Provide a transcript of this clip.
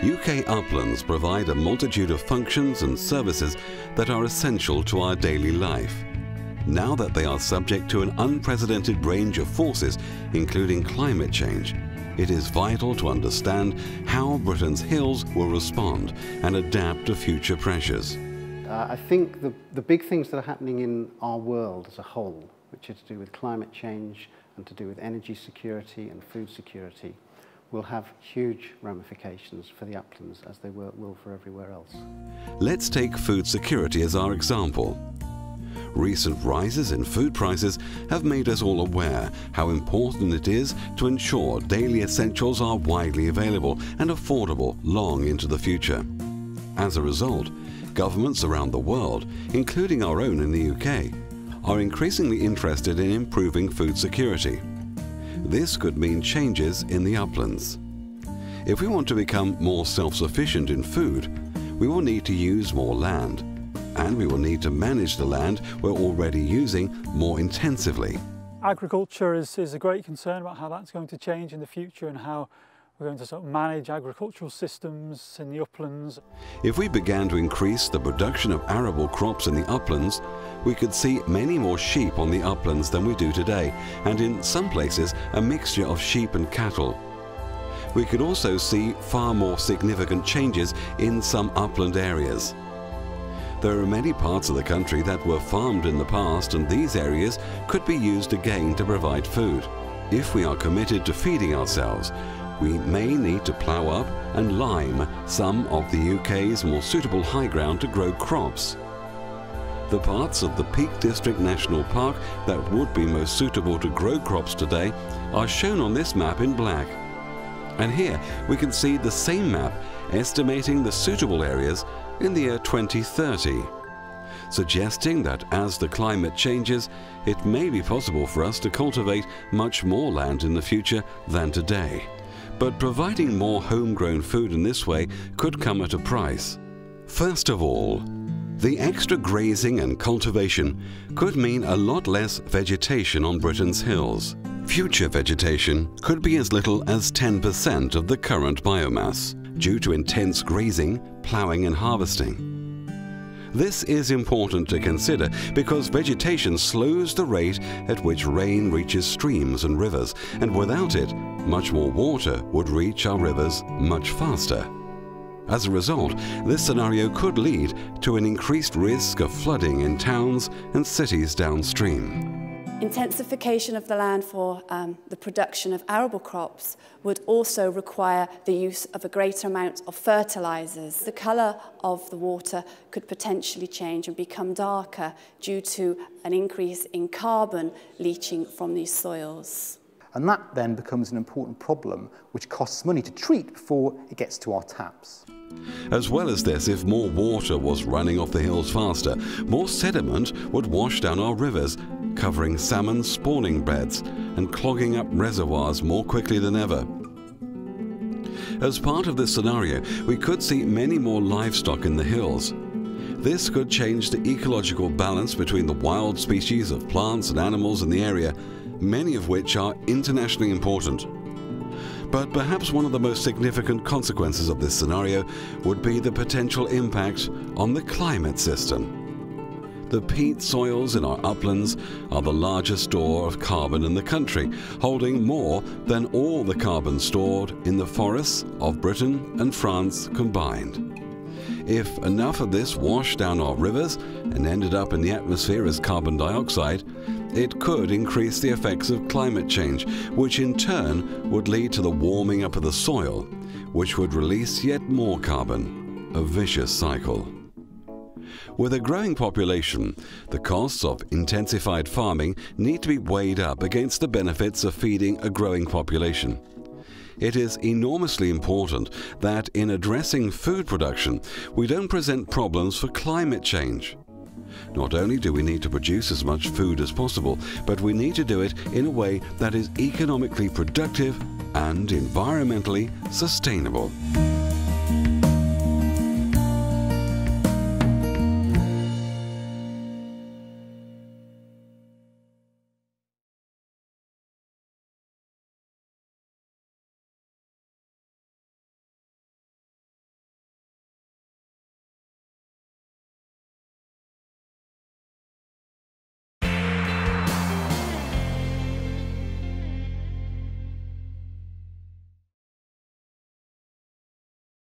UK uplands provide a multitude of functions and services that are essential to our daily life. Now that they are subject to an unprecedented range of forces, including climate change, it is vital to understand how Britain's hills will respond and adapt to future pressures. I think the big things that are happening in our world as a whole, which are to do with climate change and to do with energy security and food security, will have huge ramifications for the uplands as they will for everywhere else. Let's take food security as our example. Recent rises in food prices have made us all aware how important it is to ensure daily essentials are widely available and affordable long into the future. As a result, governments around the world, including our own in the UK, are increasingly interested in improving food security. This could mean changes in the uplands. If we want to become more self-sufficient in food, we will need to use more land, and we will need to manage the land we're already using more intensively. Agriculture is a great concern about how that's going to change in the future and how we're going to sort of manage agricultural systems in the uplands. If we began to increase the production of arable crops in the uplands, we could see many more sheep on the uplands than we do today, and in some places a mixture of sheep and cattle. We could also see far more significant changes in some upland areas. There are many parts of the country that were farmed in the past, and these areas could be used again to provide food. If we are committed to feeding ourselves, we may need to plough up and lime some of the UK's more suitable high ground to grow crops. The parts of the Peak District National Park that would be most suitable to grow crops today are shown on this map in black. And here we can see the same map estimating the suitable areas in the year 2030, suggesting that as the climate changes, it may be possible for us to cultivate much more land in the future than today. But providing more homegrown food in this way could come at a price. First of all, the extra grazing and cultivation could mean a lot less vegetation on Britain's hills. Future vegetation could be as little as 10% of the current biomass, due to intense grazing, ploughing and harvesting. This is important to consider because vegetation slows the rate at which rain reaches streams and rivers, and without it, much more water would reach our rivers much faster. As a result, this scenario could lead to an increased risk of flooding in towns and cities downstream. Intensification of the land for the production of arable crops would also require the use of a greater amount of fertilisers. The colour of the water could potentially change and become darker due to an increase in carbon leaching from these soils. And that then becomes an important problem which costs money to treat before it gets to our taps. As well as this, if more water was running off the hills faster, more sediment would wash down our rivers, covering salmon spawning beds and clogging up reservoirs more quickly than ever. As part of this scenario, we could see many more livestock in the hills. This could change the ecological balance between the wild species of plants and animals in the area, many of which are internationally important. But perhaps one of the most significant consequences of this scenario would be the potential impact on the climate system. The peat soils in our uplands are the largest store of carbon in the country, holding more than all the carbon stored in the forests of Britain and France combined. If enough of this washed down our rivers and ended up in the atmosphere as carbon dioxide, it could increase the effects of climate change, which in turn would lead to the warming up of the soil, which would release yet more carbon, a vicious cycle. With a growing population, the costs of intensified farming need to be weighed up against the benefits of feeding a growing population. It is enormously important that in addressing food production, we don't present problems for climate change. Not only do we need to produce as much food as possible, but we need to do it in a way that is economically productive and environmentally sustainable.